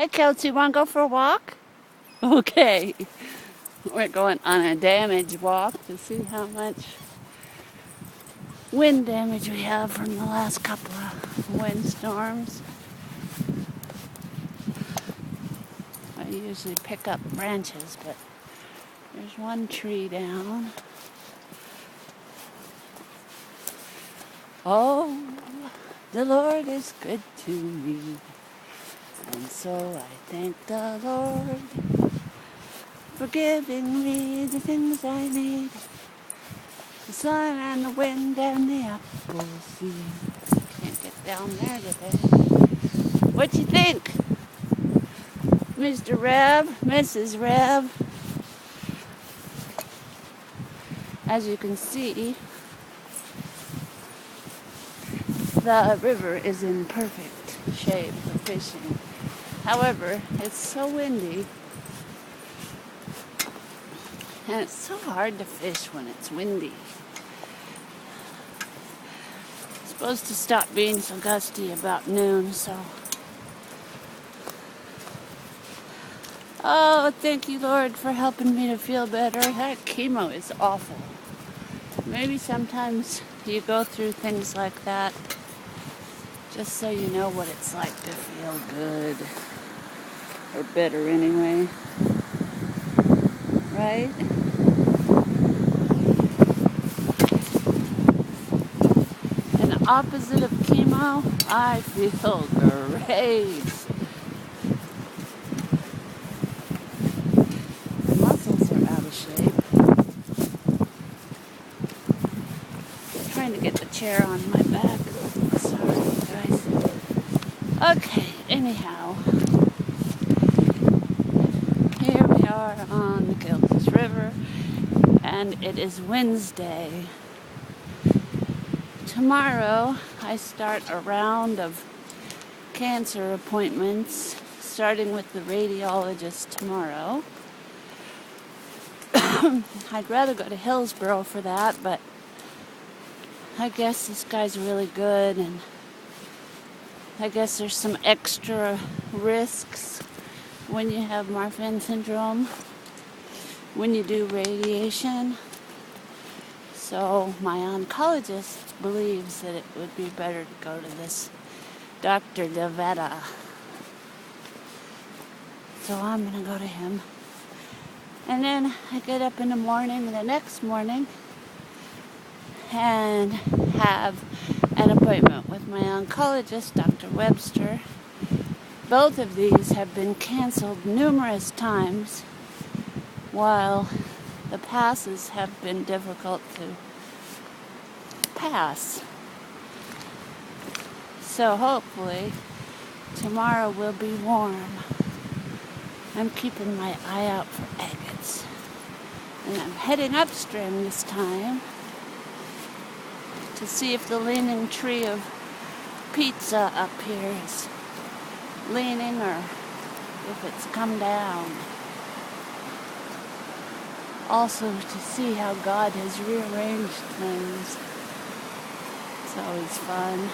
Hey, Kilchis, want to go for a walk? Okay. We're going on a damage walk to see how much wind damage we have from the last couple of windstorms. I usually pick up branches, but there's one tree down. Oh, the Lord is good to me, and so I thank the Lord for giving me the things I need. The sun and the wind and the apple seed. Can't get down there today. What you think, Mr. Rev, Mrs. Rev? As you can see, the river is in perfect shape for fishing. However, it's so windy, and it's so hard to fish when it's windy. It's supposed to stop being so gusty about noon, so. Oh, thank you, Lord, for helping me to feel better. That chemo is awful. Maybe sometimes you go through things like that just so you know what it's like to feel good. Or better anyway. Right? And the opposite of chemo, I feel great. My muscles are out of shape. I'm trying to get the chair on my back. Sorry, guys. Okay, anyhow. Here we are on the Kilchis River, and it is Wednesday. Tomorrow, I start a round of cancer appointments, starting with the radiologist tomorrow. I'd rather go to Hillsboro for that, but I guess this guy's really good, and I guess there's some extra risks when you have Marfan syndrome, when you do radiation. So my oncologist believes that it would be better to go to this Dr. Devetta. So I'm going to go to him. And then I get up in the morning, the next morning, and have an appointment with my oncologist, Dr. Webster. Both of these have been canceled numerous times, while the passes have been difficult to pass. So hopefully tomorrow will be warm. I'm keeping my eye out for agates. And I'm heading upstream this time to see if the leaning tree of pizza up here is leaning or if it's come down. Also to see how God has rearranged things. It's always fun.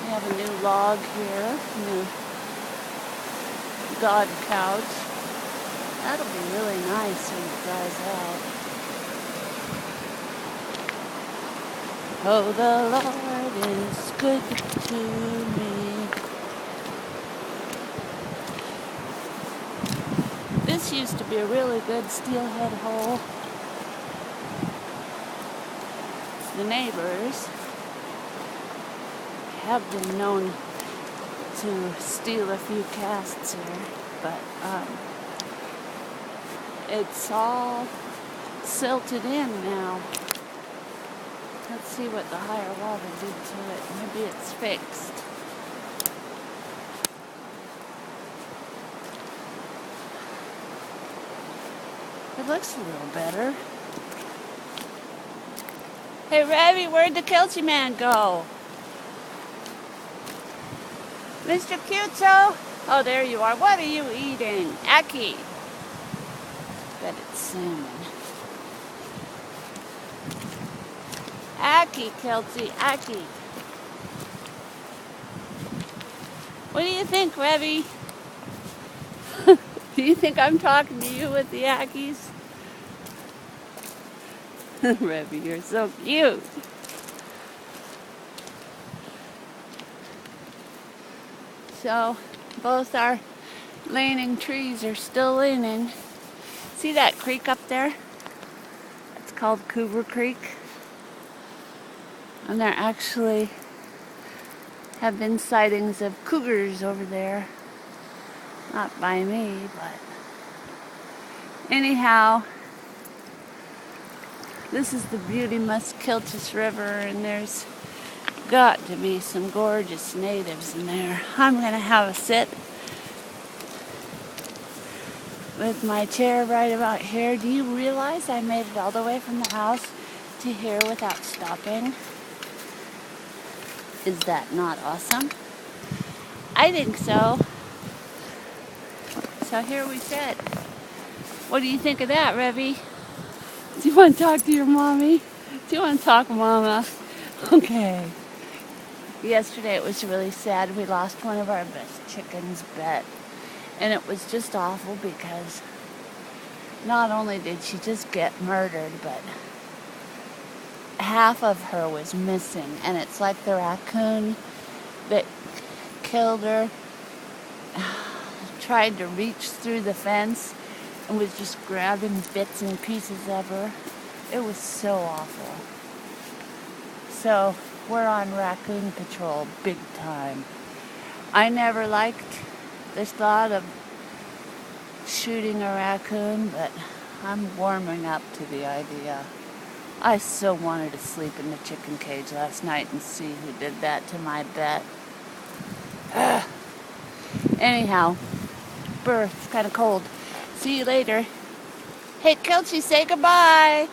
We have a new log here, new God couch. That'll be really nice when it dries out. Oh, the Lord is good to me. This used to be a really good steelhead hole. The neighbors have been known to steal a few casts here, but it's all silted in now. Let's see what the higher water did to it. Maybe it's fixed. It looks a little better. Hey, Ravi, where'd the Kilchis man go? Mr. Cutso? Oh, there you are. What are you eating? Aki. Bet it's salmon. Aki, Kilchis, Aki. What do you think, Revy? Do you think I'm talking to you with the Yankees? Revy, you're so cute. So, both our leaning trees are still leaning. See that creek up there? It's called Cougar Creek. And there actually have been sightings of cougars over there. Not by me, but anyhow, this is the Beauty Kilchis River, and there's got to be some gorgeous natives in there. I'm gonna have a sit with my chair right about here. Do you realize I made it all the way from the house to here without stopping? Is that not awesome? I think so. So here we sit. What do you think of that, Revy? Do you want to talk to your mommy? Do you want to talk, Mama? Okay. Yesterday it was really sad. We lost one of our best chickens, Bet. And it was just awful because not only did she just get murdered, but half of her was missing. And it's like the raccoon that killed her tried to reach through the fence and was just grabbing bits and pieces of her. It was so awful. So we're on raccoon patrol big time. I never liked this thought of shooting a raccoon, but I'm warming up to the idea. I so wanted to sleep in the chicken cage last night and see who did that to my Bet. Anyhow, it's kind of cold. See you later. Hey, Kilchis, say goodbye.